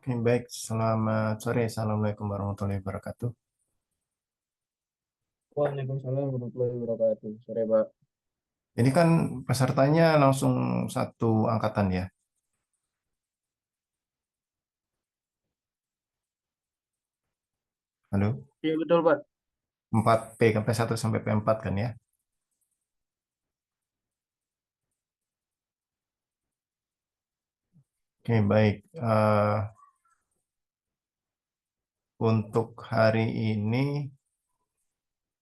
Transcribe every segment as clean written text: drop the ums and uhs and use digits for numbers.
Oke, baik. Selamat sore. Assalamualaikum warahmatullahi wabarakatuh. Waalaikumsalam warahmatullahi wabarakatuh. Sore, Pak. Ini kan pesertanya langsung satu angkatan ya. Halo. Iya, betul, Pak. 4P sampai 1 sampai P4 kan ya. Oke, baik. Untuk hari ini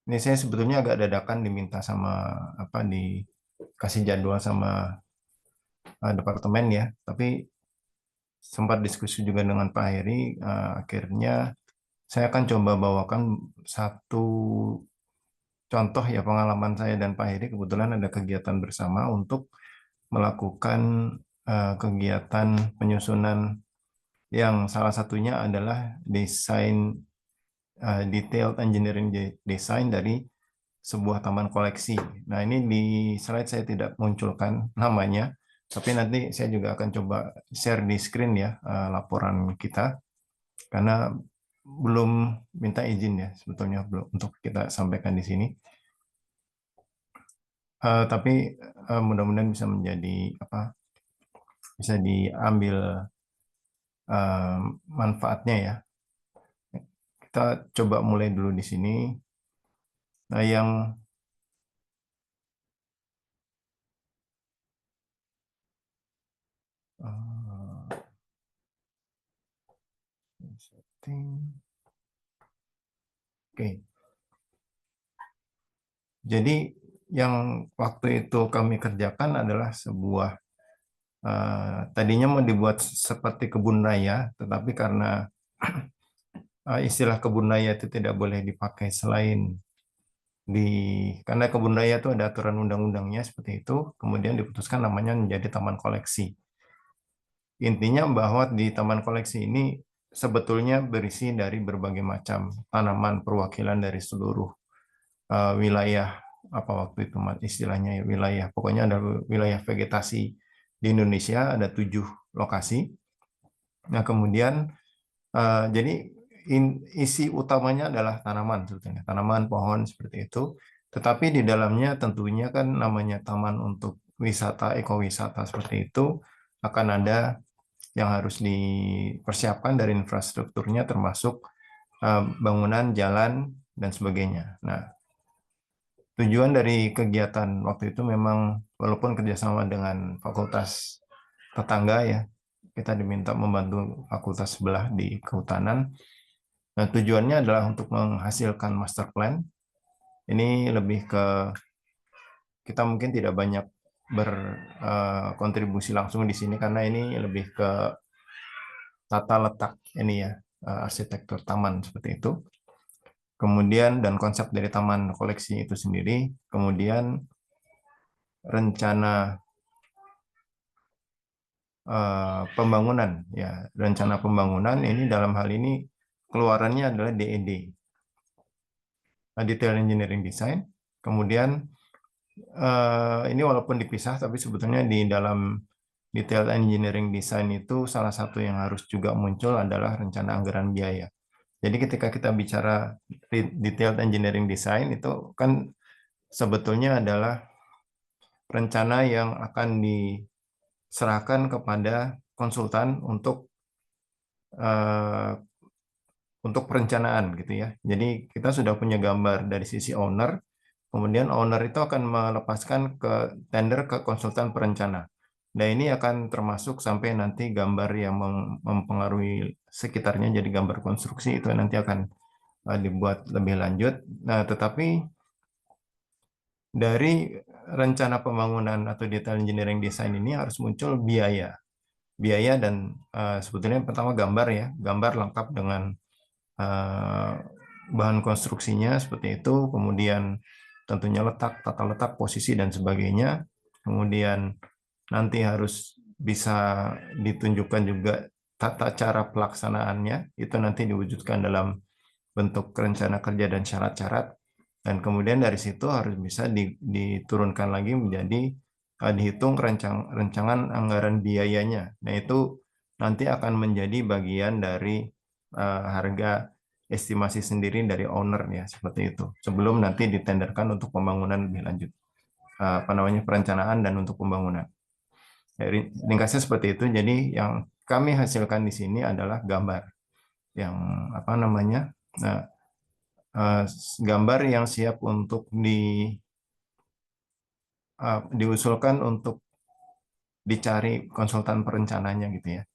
saya sebetulnya agak dadakan diminta sama apa dikasih jadwal sama departemen ya. Tapi sempat diskusi juga dengan Pak Heri. Akhirnya saya akan coba bawakan satu contoh ya pengalaman saya dan Pak Heri kebetulan ada kegiatan bersama untuk melakukan kegiatan penyusunan yang salah satunya adalah desain detailed engineering design dari sebuah taman koleksi. Nah, ini di slide saya tidak munculkan namanya, tapi nanti saya juga akan coba share di screen ya laporan kita karena belum minta izin ya sebetulnya belum untuk kita sampaikan di sini. Tapi mudah-mudahan bisa menjadi apa bisa diambil eh, manfaatnya ya. Kita coba mulai dulu di sini. Nah, yang eh, setting. Oke. Jadi yang waktu itu kami kerjakan adalah sebuah tadinya mau dibuat seperti kebun raya, tetapi karena istilah kebun raya itu tidak boleh dipakai selain di karena kebun raya itu ada aturan undang-undangnya seperti itu, kemudian diputuskan namanya menjadi taman koleksi. Intinya bahwa di taman koleksi ini sebetulnya berisi dari berbagai macam tanaman perwakilan dari seluruh wilayah apa waktu itu istilahnya ya, wilayah pokoknya ada wilayah vegetasi di Indonesia ada 7 lokasi. Nah kemudian jadi isi utamanya adalah tanaman sebetulnya tanaman pohon seperti itu. Tetapi di dalamnya tentunya kan namanya taman untuk wisata ekowisata seperti itu akan ada yang harus dipersiapkan dari infrastrukturnya termasuk bangunan, jalan, dan sebagainya. Nah, tujuan dari kegiatan waktu itu memang walaupun kerjasama dengan fakultas tetangga ya, kita diminta membantu fakultas sebelah di kehutanan. Nah, tujuannya adalah untuk menghasilkan master plan. Ini lebih ke kita mungkin tidak banyak berkontribusi langsung di sini karena ini lebih ke tata letak ini ya, arsitektur taman seperti itu. Kemudian dan konsep dari taman koleksi itu sendiri, kemudian rencana pembangunan ya, rencana pembangunan ini dalam hal ini keluarannya adalah DED, Detail Engineering Design. Kemudian ini walaupun dipisah tapi sebetulnya di dalam Detail Engineering Design itu salah satu yang harus juga muncul adalah rencana anggaran biaya. Jadi ketika kita bicara Detailed Engineering Design itu kan sebetulnya adalah rencana yang akan diserahkan kepada konsultan eh, untuk perencanaan gitu ya. Jadi kita sudah punya gambar dari sisi owner, kemudian owner itu akan melepaskan ke tender ke konsultan perencana. Nah ini akan termasuk sampai nanti gambar yang mempengaruhi sekitarnya jadi gambar konstruksi itu nanti akan dibuat lebih lanjut. Nah tetapi dari rencana pembangunan atau detail engineering design ini harus muncul biaya dan sebetulnya pertama gambar ya, gambar lengkap dengan eh, bahan konstruksinya seperti itu, kemudian tentunya letak, tata letak, posisi dan sebagainya. Kemudian nanti harus bisa ditunjukkan juga tata cara pelaksanaannya, itu nanti diwujudkan dalam bentuk rencana kerja dan syarat-syarat. Dan kemudian dari situ harus bisa diturunkan lagi menjadi dihitung rancangan anggaran biayanya. Nah, itu nanti akan menjadi bagian dari harga estimasi sendiri dari owner ya, seperti itu. Sebelum nanti ditenderkan untuk pembangunan lebih lanjut. Apa namanya, perencanaan dan untuk pembangunan. Ringkasnya seperti itu. Jadi yang kami hasilkan di sini adalah gambar yang apa namanya, nah, gambar yang siap untuk diusulkan untuk dicari konsultan perencananya gitu ya.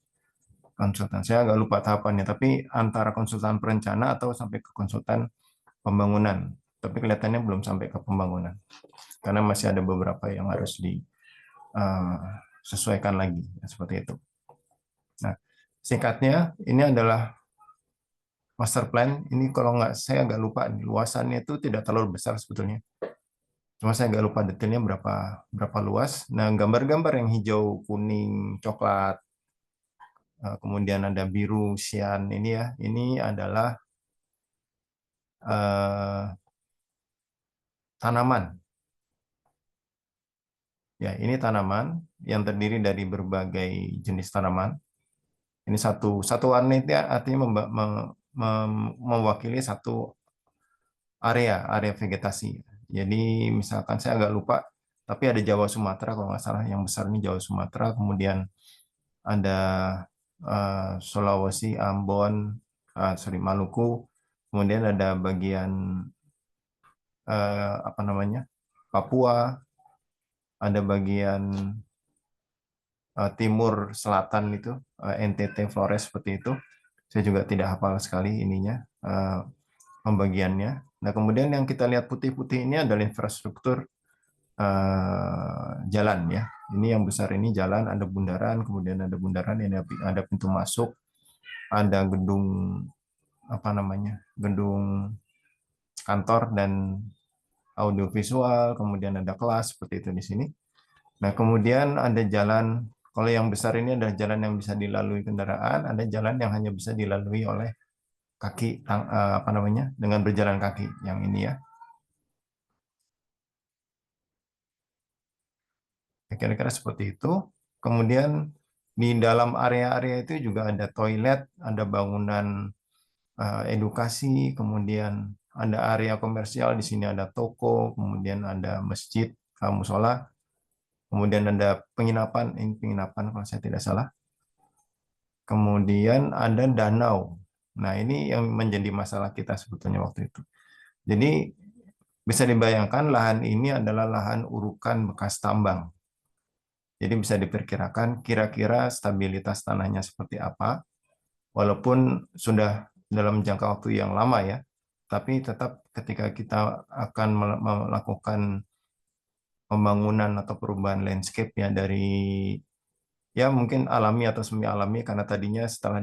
Konsultan, saya agak lupa tahapannya, tapi antara konsultan perencana atau sampai ke konsultan pembangunan. Tapi kelihatannya belum sampai ke pembangunan karena masih ada beberapa yang harus disesuaikan lagi seperti itu. Nah, singkatnya ini adalah master plan. Ini kalau nggak, saya agak lupa, luasannya itu tidak terlalu besar sebetulnya. Cuma saya agak lupa detailnya berapa berapa luas. Nah, gambar-gambar yang hijau, kuning, coklat, kemudian ada biru, sian ini ya, ini adalah tanaman. Ya, ini tanaman yang terdiri dari berbagai jenis tanaman. Ini satu satu warna itu artinya mewakili satu area vegetasi. Jadi misalkan saya agak lupa, tapi ada Jawa Sumatera kalau nggak salah, yang besar ini Jawa Sumatera, kemudian ada Sulawesi, Ambon, Maluku, kemudian ada bagian apa namanya, Papua, ada bagian timur selatan itu, NTT Flores seperti itu. Saya juga tidak hafal sekali ininya, pembagiannya. Nah, kemudian yang kita lihat putih-putih ini adalah infrastruktur jalan ya. Ini yang besar ini jalan, ada bundaran, kemudian ada bundaran, ada pintu masuk, ada gedung apa namanya, gedung kantor dan audiovisual, kemudian ada kelas seperti itu di sini. Nah, kemudian ada jalan, kalau yang besar ini adalah jalan yang bisa dilalui kendaraan, ada jalan yang hanya bisa dilalui oleh kaki, apa namanya, dengan berjalan kaki, yang ini ya. Kira-kira seperti itu. Kemudian di dalam area-area itu juga ada toilet, ada bangunan edukasi, kemudian ada area komersial, di sini ada toko, kemudian ada masjid, musola, kemudian ada penginapan, ini penginapan kalau saya tidak salah. Kemudian ada danau. Nah, ini yang menjadi masalah kita sebetulnya waktu itu. Jadi bisa dibayangkan lahan ini adalah lahan urukan bekas tambang. Jadi bisa diperkirakan kira-kira stabilitas tanahnya seperti apa, walaupun sudah dalam jangka waktu yang lama ya, tapi tetap ketika kita akan melakukan pembangunan atau perubahan landscape ya, dari ya mungkin alami atau semi alami, karena tadinya setelah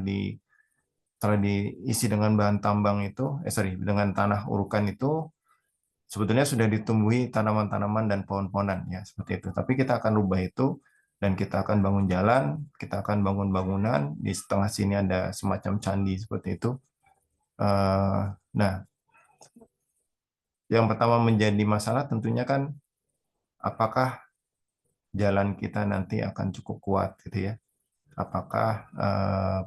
diisi dengan bahan tambang itu, dengan tanah urukan itu, sebetulnya sudah ditumbuhi tanaman-tanaman dan pohon-pohonan ya seperti itu. Tapi kita akan rubah itu dan kita akan bangun jalan, kita akan bangun bangunan di setengah sini ada semacam candi seperti itu. Nah, yang pertama menjadi masalah tentunya kan apakah jalan kita nanti akan cukup kuat gitu ya. Apakah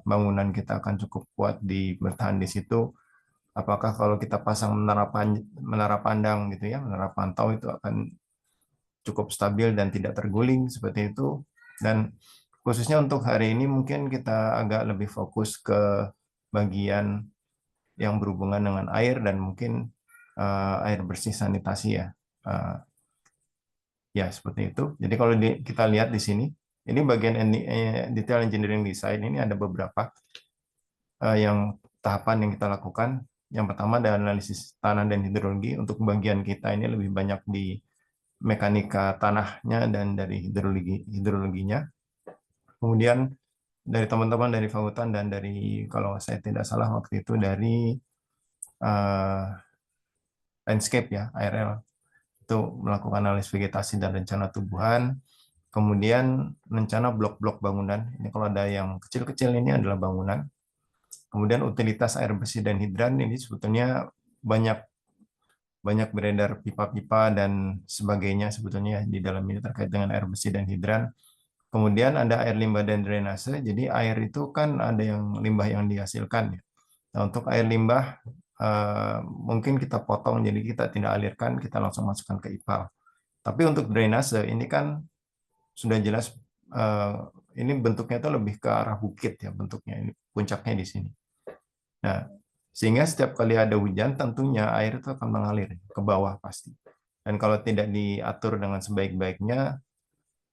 bangunan kita akan cukup kuat di bertahan di situ? Apakah kalau kita pasang menara pandang gitu ya, menara pantau itu akan cukup stabil dan tidak terguling seperti itu. Dan khususnya untuk hari ini mungkin kita agak lebih fokus ke bagian yang berhubungan dengan air dan mungkin air bersih sanitasi ya. Ya, seperti itu. Jadi kalau kita lihat di sini, ini bagian detail engineering design, ini ada beberapa yang tahapan yang kita lakukan. Yang pertama ada analisis tanah dan hidrologi. Untuk bagian kita ini lebih banyak di mekanika tanahnya dan dari hidrologinya. Kemudian dari teman-teman dari Fahutan dan dari, kalau saya tidak salah waktu itu, dari uh, landscape ya, ARL, itu melakukan analisis vegetasi dan rencana tumbuhan. Kemudian rencana blok-blok bangunan. Ini kalau ada yang kecil-kecil ini adalah bangunan. Kemudian utilitas air bersih dan hidran, ini sebetulnya banyak banyak beredar pipa-pipa dan sebagainya sebetulnya di dalam ini terkait dengan air bersih dan hidran. Kemudian ada air limbah dan drainase. Jadi air itu kan ada yang limbah yang dihasilkan ya. Nah, untuk air limbah mungkin kita potong jadi kita tidak alirkan, kita langsung masukkan ke IPAL. Tapi untuk drainase ini kan sudah jelas eh, ini bentuknya itu lebih ke arah bukit ya bentuknya ini puncaknya di sini. Nah, sehingga setiap kali ada hujan tentunya air itu akan mengalir ke bawah pasti. Dan kalau tidak diatur dengan sebaik-baiknya,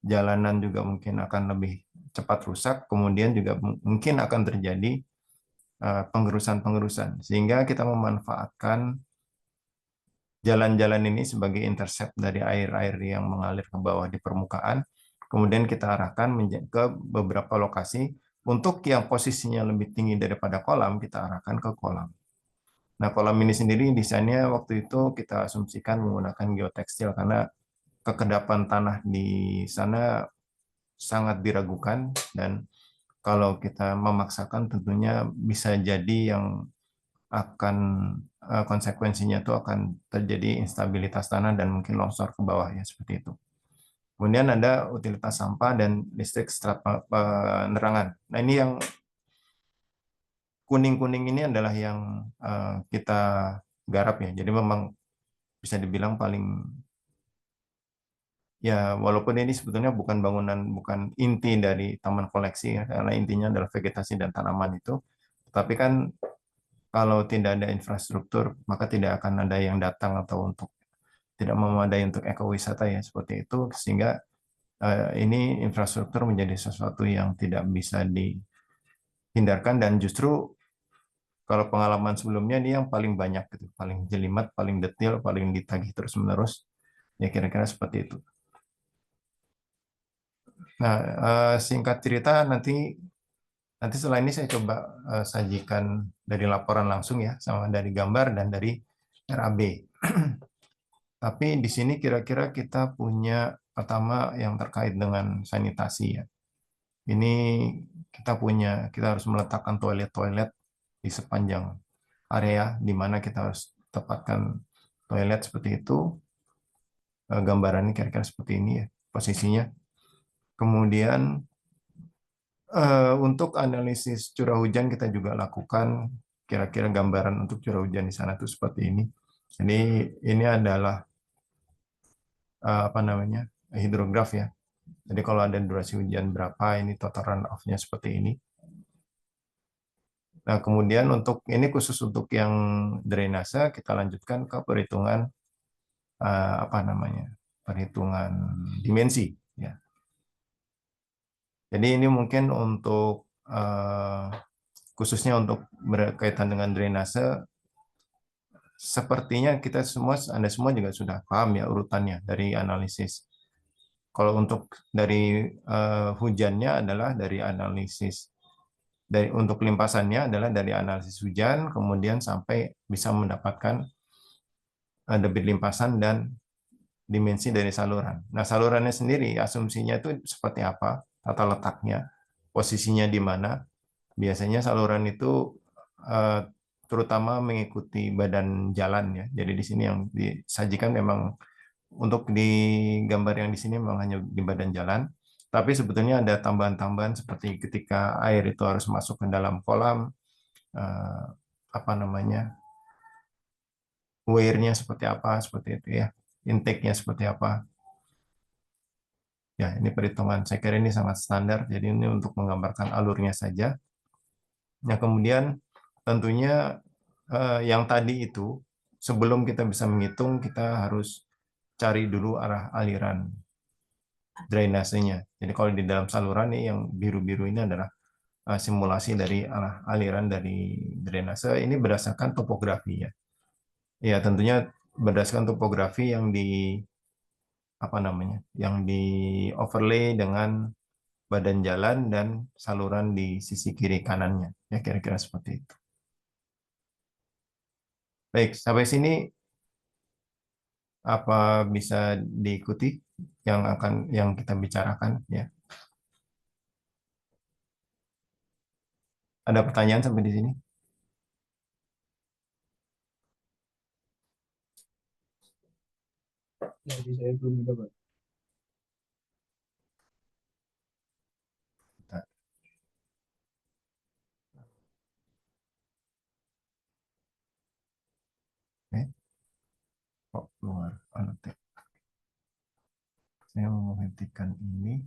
jalanan juga mungkin akan lebih cepat rusak, kemudian juga mungkin akan terjadi pengerusan-pengerusan. Sehingga kita memanfaatkan jalan-jalan ini sebagai intercept dari air-air yang mengalir ke bawah di permukaan. Kemudian kita arahkan ke beberapa lokasi. Untuk yang posisinya lebih tinggi daripada kolam, kita arahkan ke kolam. Nah, kolam ini sendiri desainnya waktu itu kita asumsikan menggunakan geotekstil karena kekedapan tanah di sana sangat diragukan dan kalau kita memaksakan tentunya bisa jadi yang akan konsekuensinya itu akan terjadi instabilitas tanah dan mungkin longsor ke bawah ya seperti itu. Kemudian ada utilitas sampah dan listrik strat penerangan. Nah, ini yang kuning-kuning ini adalah yang kita garap ya. Jadi memang bisa dibilang paling ya walaupun ini sebetulnya bukan bangunan, bukan inti dari taman koleksi ya, karena intinya adalah vegetasi dan tanaman itu. Tapi kan kalau tidak ada infrastruktur, maka tidak akan ada yang datang atau untuk tidak memadai untuk ekowisata ya seperti itu sehingga ini infrastruktur menjadi sesuatu yang tidak bisa dihindarkan dan justru kalau pengalaman sebelumnya ini yang paling banyak gitu, paling jelimet, paling detail, paling ditagih terus-menerus ya kira-kira seperti itu. Nah, singkat cerita nanti nanti setelah ini saya coba sajikan dari laporan langsung ya sama dari gambar dan dari RAB. Tapi di sini kira-kira kita punya pertama yang terkait dengan sanitasi ya. Ini kita harus meletakkan toilet-toilet di sepanjang area di mana kita harus tempatkan toilet seperti itu. Gambarannya kira-kira seperti ini ya posisinya. Kemudian untuk analisis curah hujan kita juga lakukan kira-kira gambaran untuk curah hujan di sana itu seperti ini. Jadi ini adalah apa namanya hidrograf ya. Jadi kalau ada durasi hujan berapa, ini total runoff-nya seperti ini. Nah, kemudian untuk ini khusus untuk yang drainase, kita lanjutkan ke perhitungan apa namanya, perhitungan dimensi. Ya. Jadi ini mungkin untuk khususnya untuk berkaitan dengan drainase, sepertinya kita semua, Anda semua juga sudah paham ya urutannya dari analisis. Kalau untuk dari hujannya adalah dari analisis untuk limpasannya adalah dari analisis hujan, kemudian sampai bisa mendapatkan debit limpasan dan dimensi dari saluran. Nah, salurannya sendiri, asumsinya itu seperti apa, tata letaknya, posisinya di mana. Biasanya saluran itu eh, terutama mengikuti badan jalan ya. Jadi di sini yang disajikan memang untuk di gambar yang di sini memang hanya di badan jalan. Tapi sebetulnya ada tambahan-tambahan seperti ketika air itu harus masuk ke dalam kolam, eh, apa namanya, weir-nya seperti apa, seperti itu ya, intake-nya seperti apa. Ya, ini perhitungan. Saya kira ini sangat standar, jadi ini untuk menggambarkan alurnya saja. Nah, kemudian tentunya yang tadi itu, sebelum kita bisa menghitung, kita harus cari dulu arah aliran drainasenya. Jadi kalau di dalam saluran nih, yang biru-biru ini adalah simulasi dari arah aliran dari drainase. Ini berdasarkan topografi ya. Ya, tentunya berdasarkan topografi yang di apa namanya, yang di overlay dengan badan jalan dan saluran di sisi kiri kanannya. Ya, kira-kira seperti itu. Baik, sampai sini apa bisa diikuti yang kita bicarakan ya. Ada pertanyaan sampai di sini? Jadi saya belum juga, Pak. keluar. Saya mau menghentikan ini.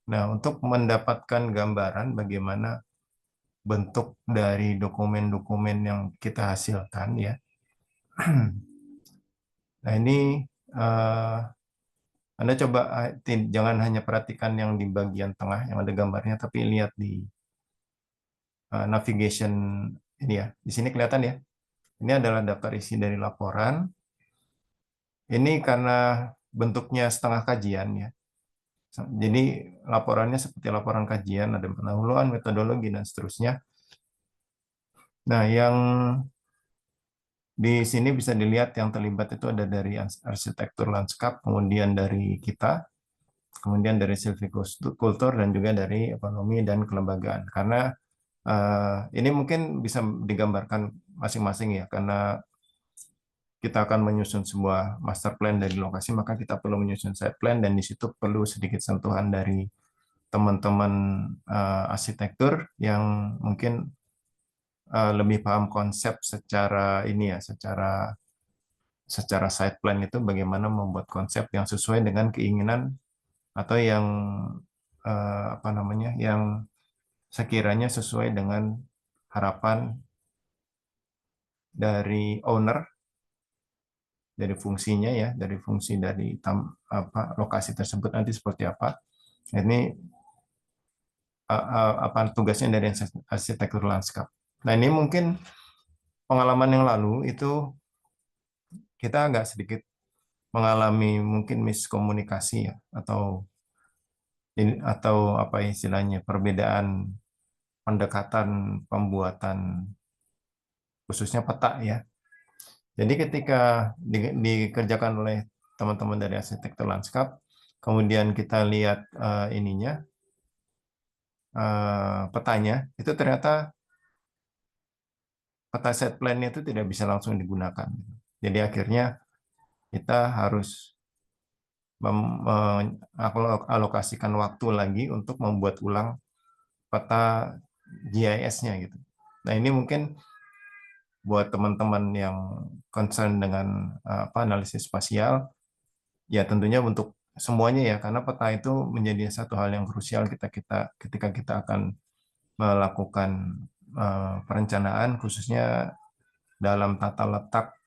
Nah, untuk mendapatkan gambaran bagaimana bentuk dari dokumen-dokumen yang kita hasilkan ya. Nah, ini Anda coba jangan hanya perhatikan yang di bagian tengah yang ada gambarnya, tapi lihat di navigation ini ya. Di sini kelihatan ya. Ini adalah daftar isi dari laporan. Ini karena bentuknya setengah kajian ya. Jadi laporannya seperti laporan kajian, ada pendahuluan, metodologi, dan seterusnya. Nah, yang di sini bisa dilihat yang terlibat itu ada dari arsitektur lanskap, kemudian dari kita, kemudian dari silvikultur, dan juga dari ekonomi dan kelembagaan. Karena ini mungkin bisa digambarkan masing-masing ya, karena kita akan menyusun sebuah master plan dari lokasi, maka kita perlu menyusun site plan, dan di situ perlu sedikit sentuhan dari teman-teman arsitektur yang mungkin lebih paham konsep secara ini ya, secara site plan itu bagaimana membuat konsep yang sesuai dengan keinginan atau yang apa namanya, yang sekiranya sesuai dengan harapan dari owner, dari fungsinya ya, dari fungsi dari lokasi tersebut nanti seperti apa. Ini apa tugasnya dari arsitektur lanskap. Nah, ini mungkin pengalaman yang lalu itu kita agak sedikit mengalami mungkin miskomunikasi ya, atau apa istilahnya, perbedaan pendekatan pembuatan khususnya peta ya. Jadi ketika dikerjakan oleh teman-teman dari arsitektur lanskap, kemudian kita lihat ininya petanya, itu ternyata peta set plan-nya itu tidak bisa langsung digunakan. Jadi akhirnya kita harus alokasikan waktu lagi untuk membuat ulang peta GIS-nya gitu. Nah, ini mungkin buat teman-teman yang concern dengan analisis spasial, ya tentunya untuk semuanya ya, karena peta itu menjadi satu hal yang krusial ketika kita akan melakukan perencanaan, khususnya dalam tata letak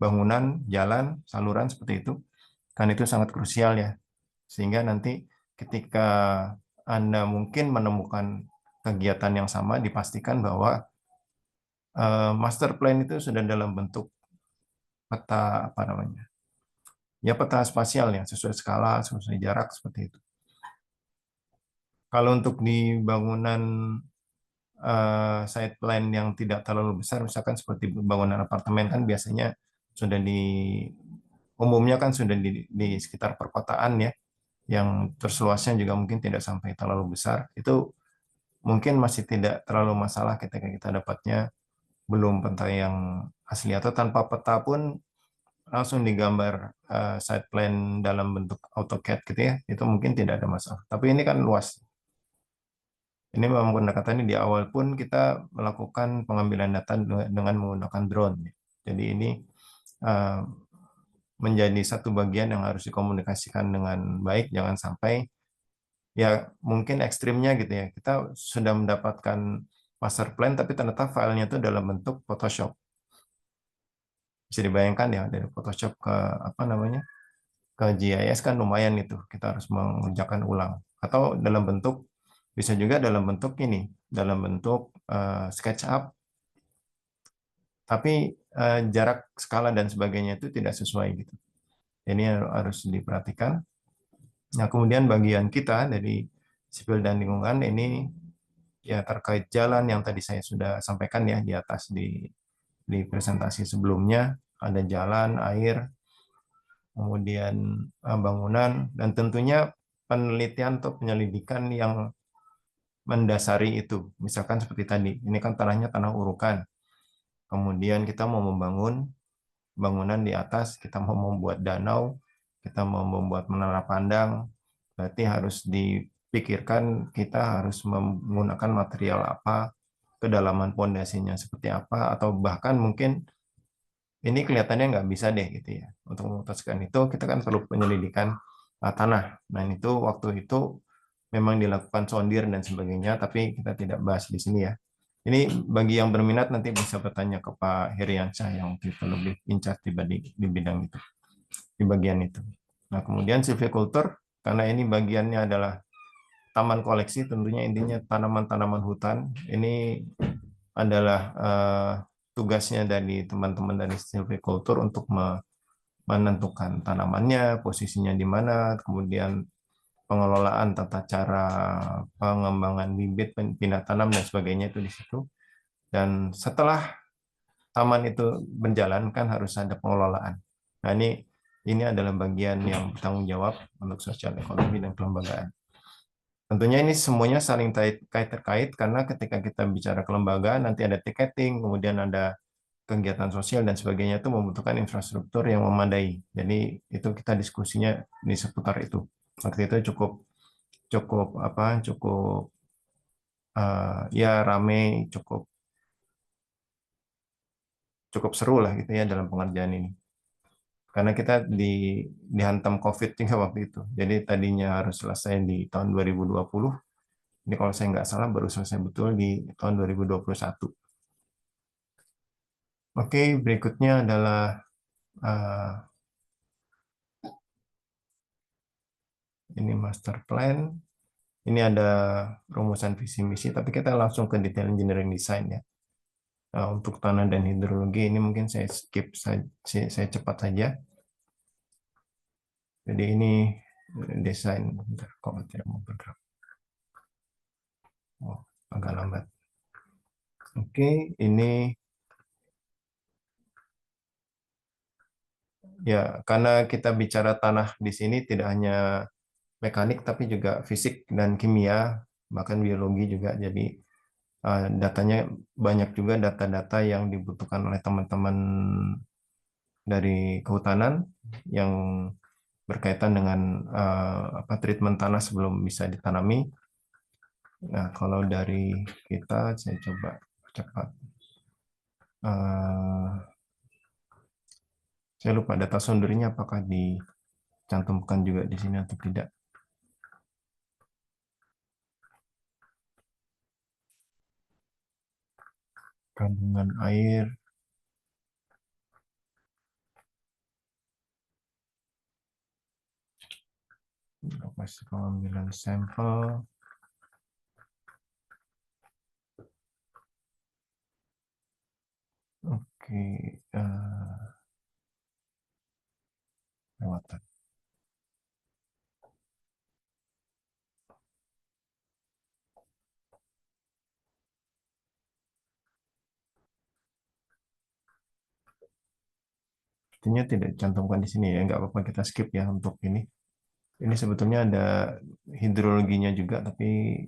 bangunan, jalan, saluran seperti itu, kan itu sangat krusial ya. Sehingga nanti ketika Anda mungkin menemukan kegiatan yang sama, dipastikan bahwa master plan itu sudah dalam bentuk peta apa namanya? Ya peta spasial yang sesuai skala, sesuai jarak seperti itu. Kalau untuk di bangunan site plan yang tidak terlalu besar, misalkan seperti bangunan apartemen kan biasanya sudah umumnya kan sudah di sekitar perkotaan ya, yang terseluasnya juga mungkin tidak sampai terlalu besar. Itu mungkin masih tidak terlalu masalah ketika kita dapatnya belum peta yang asli, atau tanpa peta pun langsung digambar site plan dalam bentuk AutoCAD gitu ya, itu mungkin tidak ada masalah. Tapi ini kan luas. Ini memang pendekatannya di awal pun kita melakukan pengambilan data dengan menggunakan drone. Jadi ini eh, menjadi satu bagian yang harus dikomunikasikan dengan baik, jangan sampai ya mungkin ekstrimnya gitu ya. Kita sudah mendapatkan master plan tapi ternyata filenya itu dalam bentuk Photoshop. Bisa dibayangkan ya, dari Photoshop ke apa namanya, ke GIS kan lumayan itu. Kita harus mengerjakan ulang. Atau dalam bentuk, bisa juga dalam bentuk ini, dalam bentuk SketchUp, tapi jarak, skala dan sebagainya itu tidak sesuai gitu. Ini harus diperhatikan. Nah, kemudian bagian kita dari sipil dan lingkungan ini ya terkait jalan yang tadi saya sudah sampaikan ya di atas di presentasi sebelumnya, ada jalan, air, kemudian bangunan, dan tentunya penelitian atau penyelidikan yang mendasari itu. Misalkan seperti tadi, ini kan tanahnya tanah urukan. Kemudian kita mau membangun bangunan di atas, kita mau membuat danau, kita mau membuat menara pandang, berarti harus dipikirkan kita harus menggunakan material apa, kedalaman pondasinya seperti apa, atau bahkan mungkin ini kelihatannya nggak bisa deh gitu ya. Untuk memutuskan itu kita kan perlu penyelidikan tanah. Nah itu waktu itu memang dilakukan sondir dan sebagainya, tapi kita tidak bahas di sini ya. Ini bagi yang berminat nanti bisa bertanya ke Pak Heriansyah yang waktu itu lebih incar di bidang itu, di bagian itu. Nah kemudian silviculture, karena ini bagiannya adalah taman koleksi, tentunya intinya tanaman-tanaman hutan. Ini adalah tugasnya dari teman-teman dari silviculture untuk menentukan tanamannya, posisinya di mana, kemudian pengelolaan tata cara pengembangan bibit, pindah tanam dan sebagainya itu di situ. Dan setelah taman itu berjalan kan harus ada pengelolaan. Nah ini adalah bagian yang bertanggung jawab untuk sosial ekonomi dan kelembagaan. Tentunya ini semuanya saling terkait karena ketika kita bicara kelembagaan nanti ada tiketing, kemudian ada kegiatan sosial dan sebagainya itu membutuhkan infrastruktur yang memadai. Jadi itu kita diskusinya di seputar itu. Waktu itu cukup cukup apa cukup ya rame, cukup cukup seru lah gitu ya dalam pengerjaan ini. Karena kita dihantam COVID juga waktu itu. Jadi tadinya harus selesai di tahun 2020. Ini kalau saya nggak salah baru selesai betul di tahun 2021. Oke, berikutnya adalah uh, ini master plan. Ini ada rumusan visi misi, tapi kita langsung ke detail engineering design ya. Nah, untuk tanah dan hidrologi ini mungkin saya skip saja, saya cepat saja. Jadi ini desain, bentar, kok tidak mau bergerak. Oh, agak lambat. Oke, ini ya karena kita bicara tanah di sini tidak hanya mekanik tapi juga fisik dan kimia, bahkan biologi juga. Jadi datanya banyak juga data-data yang dibutuhkan oleh teman-teman dari kehutanan yang berkaitan dengan apa treatment tanah sebelum bisa ditanami. Nah, kalau dari kita, saya coba cepat. Saya lupa data soundurnya apakah dicantumkan juga di sini atau tidak. Kandungan air, lokasi pengambilan sampel. Oke, lewat. Sepertinya tidak dicantumkan di sini ya, nggak apa-apa kita skip ya untuk ini. Ini sebetulnya ada hidrologinya juga, tapi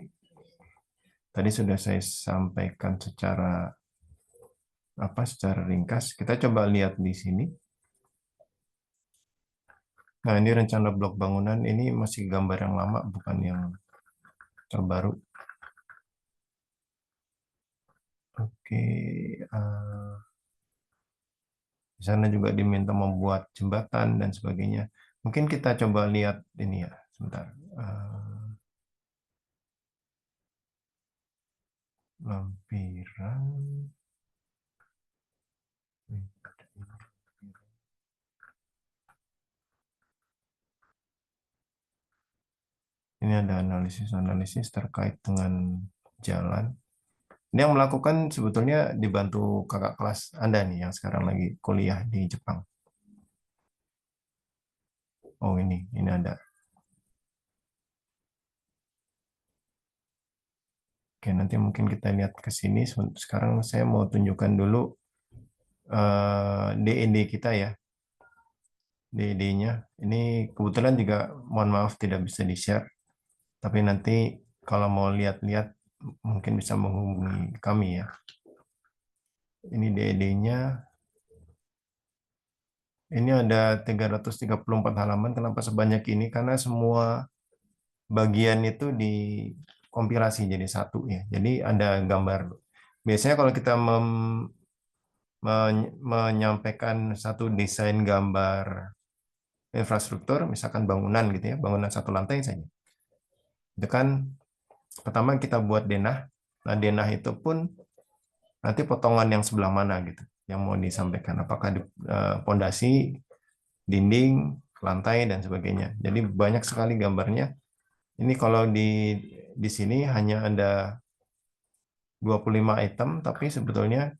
tadi sudah saya sampaikan secara ringkas. Kita coba lihat di sini. Nah, ini rencana blok bangunan. Ini masih gambar yang lama, bukan yang terbaru. Oke, di sana juga diminta membuat jembatan dan sebagainya. Mungkin kita coba lihat ini ya, sebentar. Lampiran. Ini ada analisis-analisis terkait dengan jalan. Ini yang melakukan sebetulnya dibantu kakak kelas Anda nih yang sekarang lagi kuliah di Jepang. Oh ini ada. Oke, nanti mungkin kita lihat ke sini. Sekarang saya mau tunjukkan dulu DED kita ya. DED-nya. Ini kebetulan juga mohon maaf tidak bisa di-share. Tapi nanti kalau mau lihat-lihat mungkin bisa menghubungi kami ya. Ini DED-nya. Ini ada 334 halaman. Kenapa sebanyak ini? Karena semua bagian itu dikompilasi jadi satu ya. Jadi ada gambar. Biasanya kalau kita menyampaikan satu desain gambar infrastruktur, misalkan bangunan gitu ya, bangunan satu lantai saja. Itu kan pertama kita buat denah. Nah, denah itu pun nanti potongan yang sebelah mana gitu yang mau disampaikan. Apakah di pondasi, dinding, lantai dan sebagainya. Jadi banyak sekali gambarnya. Ini kalau di sini hanya ada 25 item, tapi sebetulnya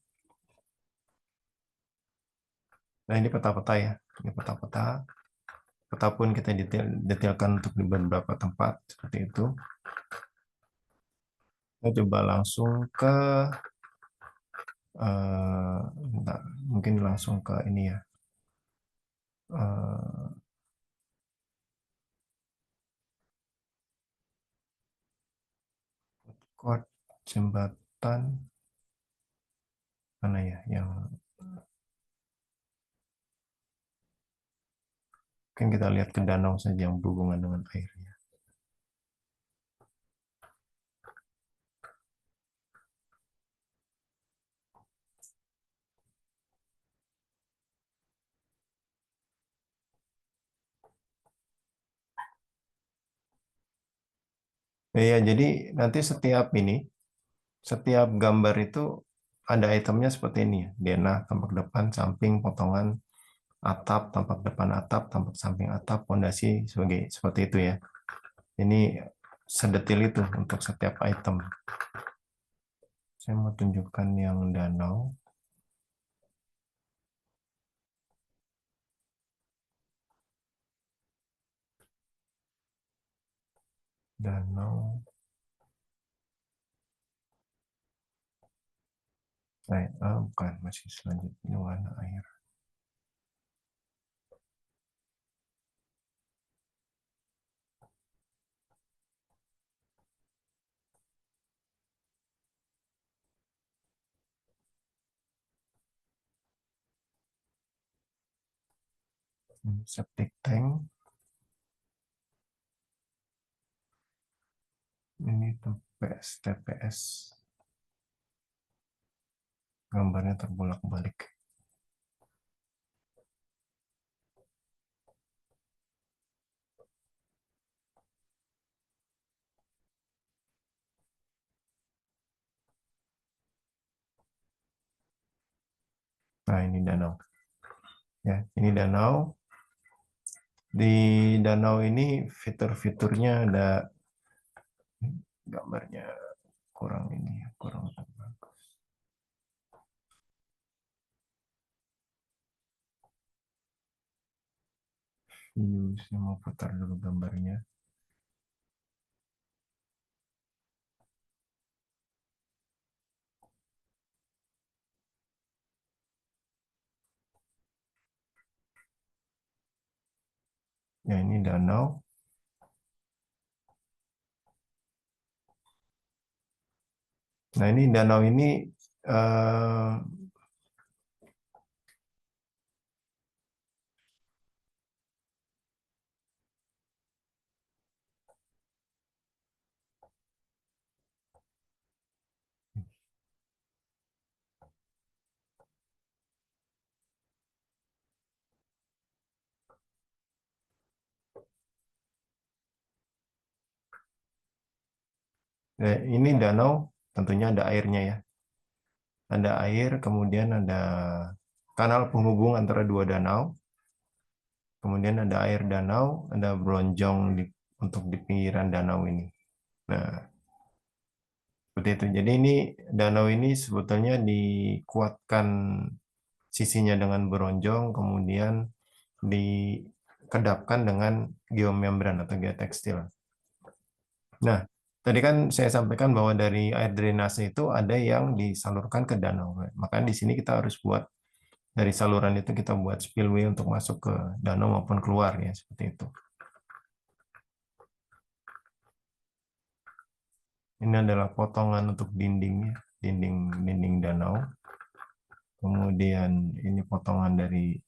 nah ini peta-peta ya. Ini peta-peta. Peta pun kita detailkan untuk di beberapa tempat seperti itu. Kita coba langsung ke mungkin langsung ke ini ya. Kod jembatan mana ya yang mungkin kita lihat ke danau saja yang berhubungan dengan airnya. Ya, jadi nanti setiap gambar itu ada itemnya seperti ini ya. Denah, tampak depan, samping, potongan, atap, tampak depan atap, tampak samping atap, pondasi seperti itu ya. Ini sedetil itu untuk setiap item. Saya mau tunjukkan yang danau. Danau. Bukan, masih selanjutnya warna air. Septic tank. Ini TPS, TPS. Gambarnya terbolak-balik. Nah, ini danau. Ya, ini danau. Di danau ini fitur-fiturnya ada gambarnya kurang ini, kurang bagus. Saya mau putar dulu gambarnya. Ya, ini danau. Nah, ini danau ini eh, ini danau, tentunya ada airnya ya. Ada air, kemudian ada kanal penghubung antara dua danau. Kemudian ada air danau, ada bronjong untuk di pinggiran danau ini. Nah, seperti itu. Jadi ini danau ini sebetulnya dikuatkan sisinya dengan bronjong, kemudian dikedapkan dengan geomembran atau geotekstil. Nah, tadi kan saya sampaikan bahwa dari air drainase itu ada yang disalurkan ke danau. Makanya di sini kita harus buat dari saluran itu kita buat spillway untuk masuk ke danau maupun keluar ya seperti itu. Ini adalah potongan untuk dindingnya, dinding danau. Kemudian ini potongan dari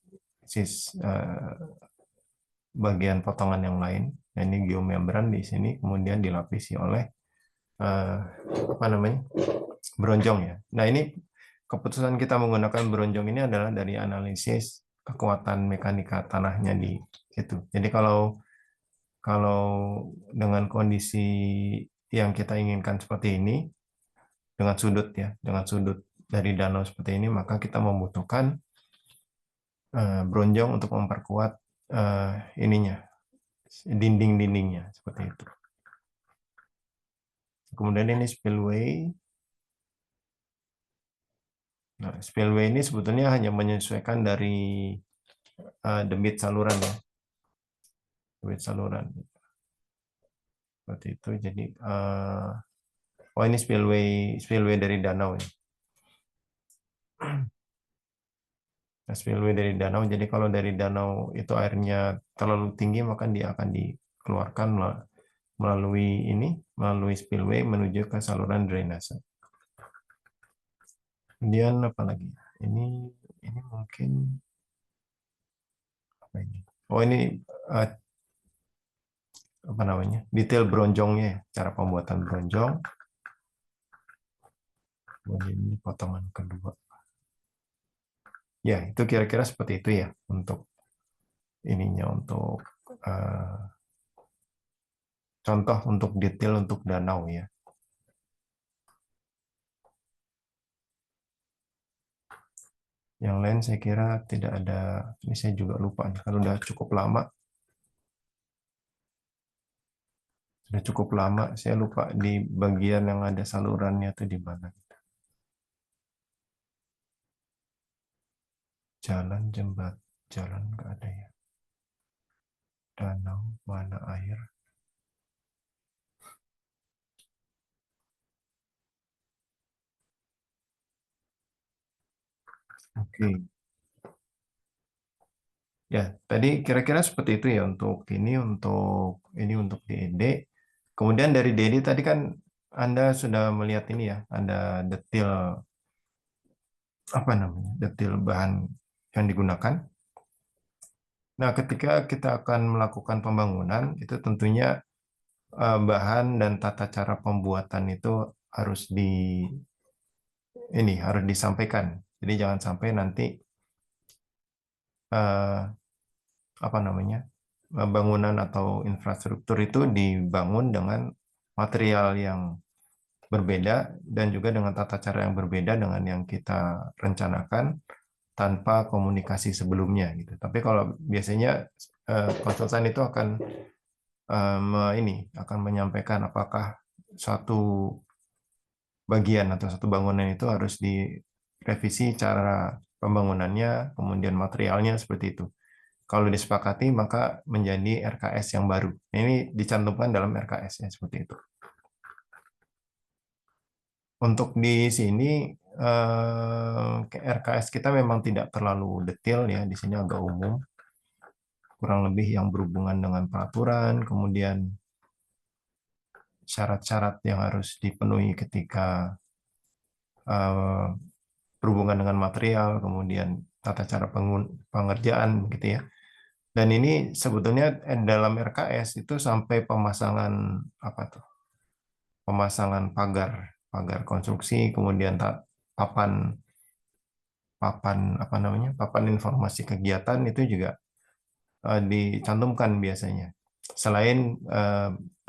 bagian potongan yang lain. Nah, ini geomembran di sini kemudian dilapisi oleh apa namanya bronjong ya. Nah ini keputusan kita menggunakan bronjong ini adalah dari analisis kekuatan mekanika tanahnya di situ. Jadi kalau kalau dengan kondisi yang kita inginkan seperti ini, dengan sudut ya, dengan sudut dari danau seperti ini, maka kita membutuhkan bronjong untuk memperkuat ininya, dinding-dindingnya seperti itu. Kemudian ini spillway. Nah, spillway ini sebetulnya hanya menyesuaikan dari debit saluran ya, debit saluran seperti itu. Jadi oh ini spillway dari danau ya. Nah, spillway dari danau. Jadi kalau dari danau itu airnya terlalu tinggi, maka dia akan dikeluarkan melalui ini, melalui spillway menuju ke saluran drainase. Kemudian apa lagi? Ini mungkin apa ini? Oh ini eh, apa namanya? Detail bronjongnya, ya, cara pembuatan bronjong. Kemudian ini potongan kedua. Ya, itu kira-kira seperti itu ya untuk ininya untuk contoh untuk detail untuk danau ya. Yang lain saya kira tidak ada, ini saya juga lupa nih, kalau udah cukup lama. Sudah cukup lama, saya lupa di bagian yang ada salurannya itu di mana. Jalan, jalan nggak ada ya. Danau, mana air. Oke. Ya, tadi kira-kira seperti itu ya untuk DED. Kemudian dari DED tadi kan Anda sudah melihat ini ya, ada detail apa namanya? Detail bahan yang digunakan. Nah, ketika kita akan melakukan pembangunan, itu tentunya bahan dan tata cara pembuatan itu harus harus disampaikan. Jadi jangan sampai nanti eh, apa namanya bangunan atau infrastruktur itu dibangun dengan material yang berbeda dan juga dengan tata cara yang berbeda dengan yang kita rencanakan tanpa komunikasi sebelumnya gitu. Tapi kalau biasanya konsultan itu akan akan menyampaikan apakah suatu bagian atau satu bangunan itu harus direvisi cara pembangunannya, kemudian materialnya seperti itu. Kalau disepakati maka menjadi RKS yang baru. Ini dicantumkan dalam RKS ya seperti itu. Untuk di sini RKS kita memang tidak terlalu detail ya, di sini agak umum. Kurang lebih yang berhubungan dengan peraturan, kemudian syarat-syarat yang harus dipenuhi ketika eh, berhubungan dengan material, kemudian tata cara pengerjaan gitu ya. Dan ini sebetulnya dalam RKS itu sampai pemasangan apa tuh? Pemasangan pagar konstruksi, kemudian papan papan apa namanya? Papan informasi kegiatan itu juga dicantumkan biasanya. Selain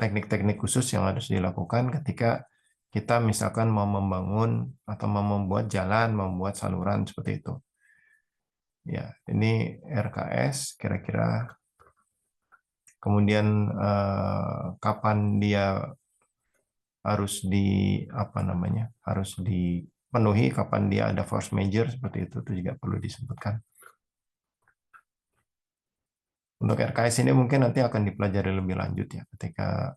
teknik-teknik khusus yang harus dilakukan ketika kita misalkan mau membangun atau mau membuat jalan, membuat saluran seperti itu. Ya, ini RKS kira-kira. Kemudian kapan dia harus apa namanya? Harus dipenuhi, kapan dia ada force major seperti itu juga perlu disebutkan. Untuk RKS ini mungkin nanti akan dipelajari lebih lanjut ya ketika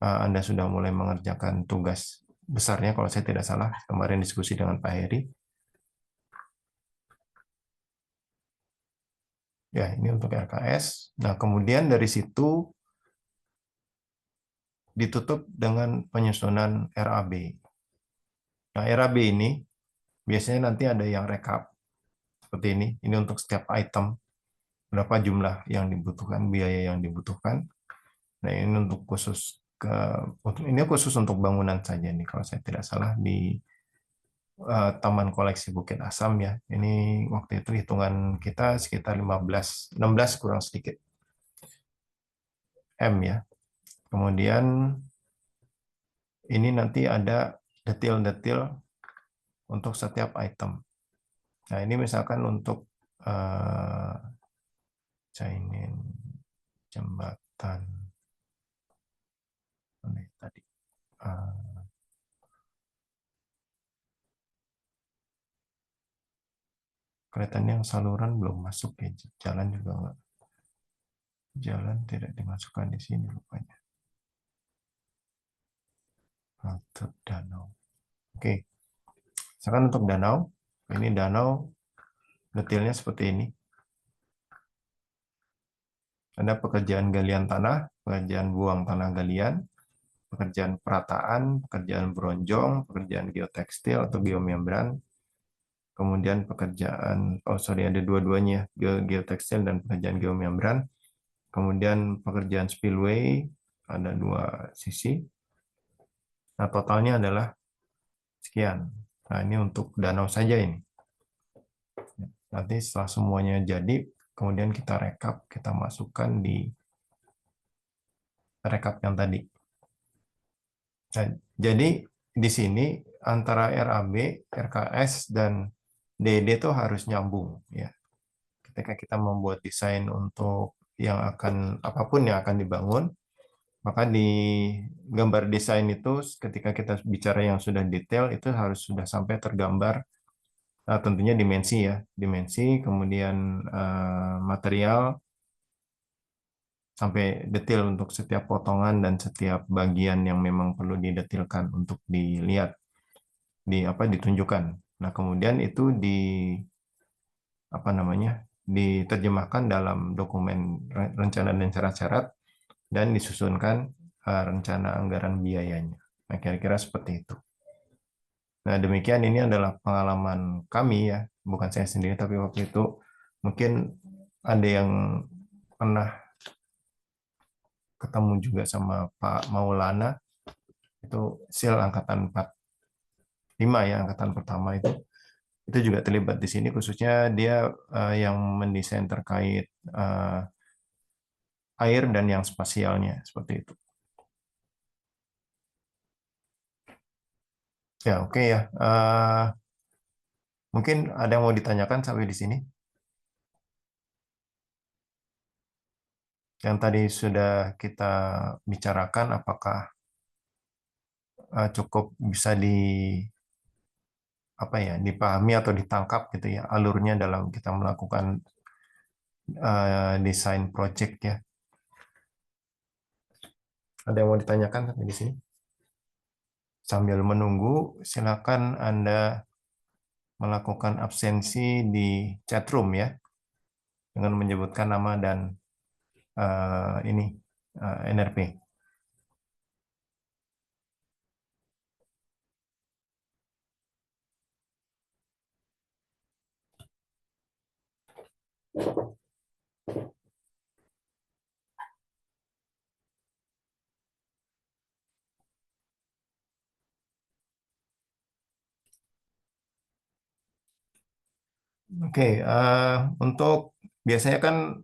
Anda sudah mulai mengerjakan tugas besarnya kalau saya tidak salah kemarin diskusi dengan Pak Heri. Ya, ini untuk RKS. Nah, kemudian dari situ ditutup dengan penyusunan RAB. Nah, RAB ini biasanya nanti ada yang rekap seperti ini. Ini untuk setiap item berapa jumlah yang dibutuhkan, biaya yang dibutuhkan. Nah, ini untuk khusus ini khusus untuk bangunan saja nih kalau saya tidak salah di Taman Koleksi Bukit Asam ya. Ini waktu itu hitungan kita sekitar 16 kurang sedikit M ya. Kemudian ini nanti ada detail-detail untuk setiap item. Nah, ini misalkan untuk Cainin jembatan tadi. Kelihatannya yang saluran belum masuk ya, jalan juga enggak. Jalan tidak dimasukkan di sini rupanya. Untuk danau. Oke, sekarang untuk danau. Ini danau detailnya seperti ini. Ada pekerjaan galian tanah, pekerjaan buang tanah galian, pekerjaan perataan, pekerjaan bronjong, pekerjaan geotekstil atau geomembran, kemudian pekerjaan, ada dua-duanya, geotekstil dan pekerjaan geomembran, kemudian pekerjaan spillway, ada dua sisi. Nah, totalnya adalah sekian. Nah, ini untuk danau saja ini. Nanti setelah semuanya jadi, kemudian kita rekap, kita masukkan di rekap yang tadi. Nah, jadi di sini antara RAB, RKS, dan DD itu harus nyambung ya. Ketika kita membuat desain untuk yang akan apapun yang akan dibangun, maka di gambar desain itu ketika kita bicara yang sudah detail itu harus sudah sampai tergambar tentunya dimensi ya, dimensi, kemudian material sampai detail untuk setiap potongan dan setiap bagian yang memang perlu didetilkan untuk dilihat, ditunjukkan. Nah, kemudian itu diterjemahkan dalam dokumen rencana dan syarat-syarat dan disusunkan rencana anggaran biayanya. Nah, kira-kira seperti itu. Nah, demikian ini adalah pengalaman kami ya, bukan saya sendiri, tapi waktu itu mungkin ada yang pernah ketemu juga sama Pak Maulana, itu SIL Angkatan 45 ya, Angkatan pertama itu juga terlibat di sini, khususnya dia yang mendesain terkait air dan yang spasialnya, seperti itu. Ya, oke ya. Mungkin ada yang mau ditanyakan sampai di sini? Yang tadi sudah kita bicarakan, apakah cukup bisa dipahami atau ditangkap gitu ya alurnya dalam kita melakukan desain project ya. Ada yang mau ditanyakan sampai di sini? Sambil menunggu, silakan Anda melakukan absensi di chatroom ya, dengan menyebutkan nama dan NRP. Oke, untuk biasanya kan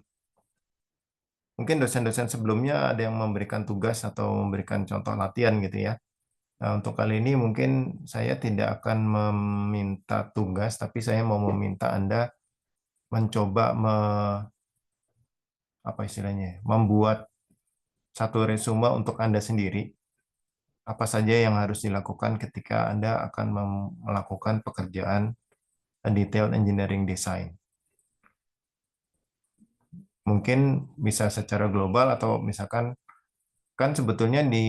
mungkin dosen-dosen sebelumnya ada yang memberikan tugas atau memberikan contoh latihan gitu ya. Nah, untuk kali ini mungkin saya tidak akan meminta tugas, tapi saya mau meminta Anda mencoba membuat satu resume untuk Anda sendiri. Apa saja yang harus dilakukan ketika Anda akan melakukan pekerjaan detail engineering design. Mungkin bisa secara global atau misalkan kan sebetulnya di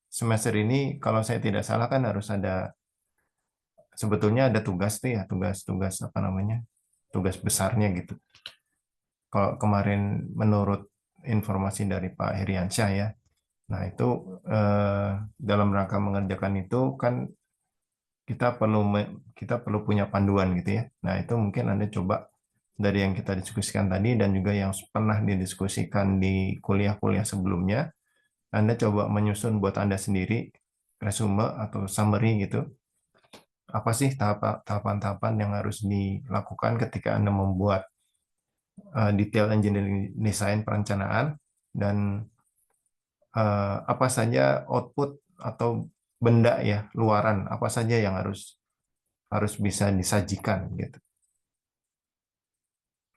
semester ini kalau saya tidak salah kan harus sebetulnya ada tugas tuh ya, tugas-tugas tugas besarnya gitu. Kalau kemarin menurut informasi dari Pak Heriansyah ya, nah itu dalam rangka mengerjakan itu kan kita perlu punya panduan gitu ya. Nah itu mungkin Anda coba dari yang kita diskusikan tadi dan juga yang pernah didiskusikan di kuliah-kuliah sebelumnya, Anda coba menyusun buat Anda sendiri resume atau summary gitu apa sih tahapan-tahapan yang harus dilakukan ketika Anda membuat detail engineering design perencanaan, dan apa saja output atau benda ya luaran apa saja yang harus harus bisa disajikan gitu.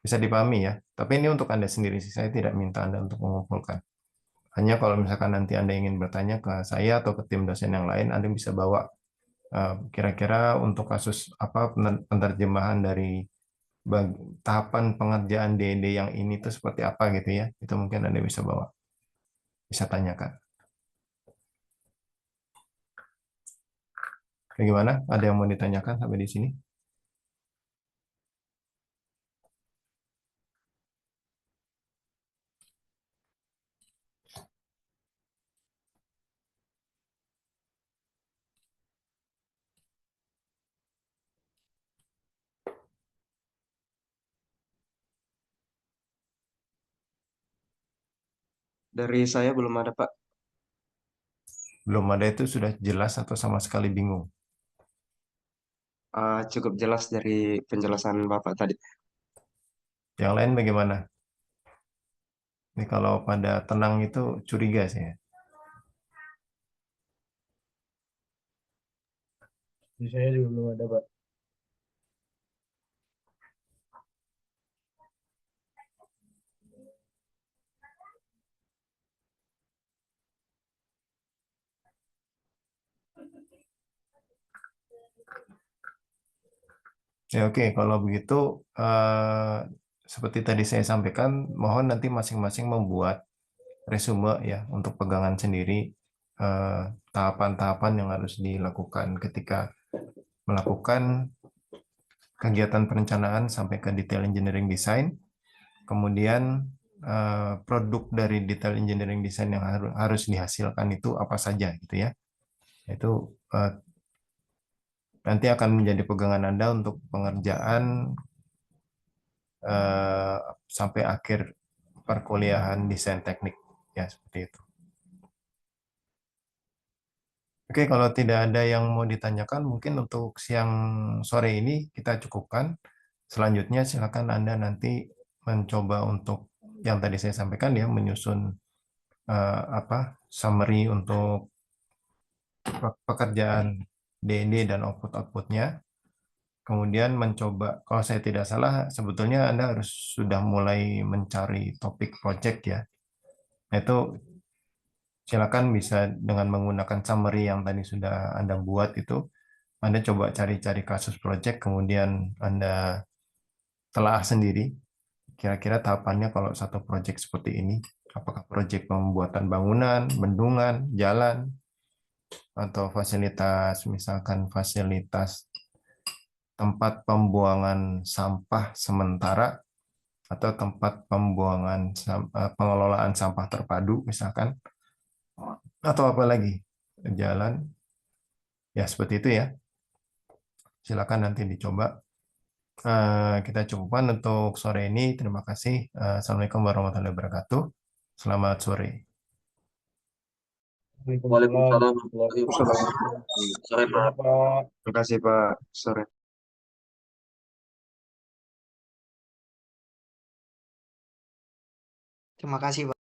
Bisa dipahami ya. Tapi ini untuk Anda sendiri sih, saya tidak minta Anda untuk mengumpulkan. Hanya kalau misalkan nanti Anda ingin bertanya ke saya atau ke tim dosen yang lain, Anda bisa bawa kira-kira untuk kasus apa penerjemahan dari tahapan pengerjaan DED yang ini tuh seperti apa gitu ya. Itu mungkin Anda bisa bawa, bisa tanyakan. Bagaimana? Ada yang mau ditanyakan sampai di sini? Dari saya belum ada, Pak. Belum ada itu sudah jelas atau sama sekali bingung? Cukup jelas dari penjelasan Bapak tadi. Yang lain bagaimana? Ini kalau pada tenang itu curiga saya. Di saya juga belum ada, Pak. Ya oke, kalau begitu seperti tadi saya sampaikan, mohon nanti masing-masing membuat resume ya untuk pegangan sendiri tahapan-tahapan yang harus dilakukan ketika melakukan kegiatan perencanaan sampai ke detail engineering design. Kemudian produk dari detail engineering design yang harus dihasilkan itu apa saja gitu ya. Itu nanti akan menjadi pegangan Anda untuk pengerjaan eh, sampai akhir perkuliahan desain teknik ya seperti itu. Oke, kalau tidak ada yang mau ditanyakan, mungkin untuk siang sore ini kita cukupkan. Selanjutnya silakan Anda nanti mencoba untuk yang tadi saya sampaikan ya, menyusun apa summary untuk pekerjaan D&D dan output-outputnya. Kemudian mencoba, kalau saya tidak salah, sebetulnya Anda harus sudah mulai mencari topik project ya. Itu silakan bisa dengan menggunakan summary yang tadi sudah Anda buat itu, Anda coba cari-cari kasus project, kemudian Anda telah sendiri kira-kira tahapannya kalau satu project seperti ini, apakah project pembuatan bangunan, bendungan, jalan, atau fasilitas, misalkan fasilitas tempat pembuangan sampah sementara, atau tempat pembuangan pengelolaan sampah terpadu misalkan, atau apa lagi, jalan, ya seperti itu ya. Silakan nanti dicoba. Kita cukupkan untuk sore ini. Terima kasih. Assalamualaikum warahmatullahi wabarakatuh. Selamat sore. Waalaikumsalam Waalaikumsalam. warahmatullahi Waalaikumsalam. wabarakatuh. Sore, Ya, Pak. Pak. Terima kasih, Pak. Sore. Terima kasih, Pak.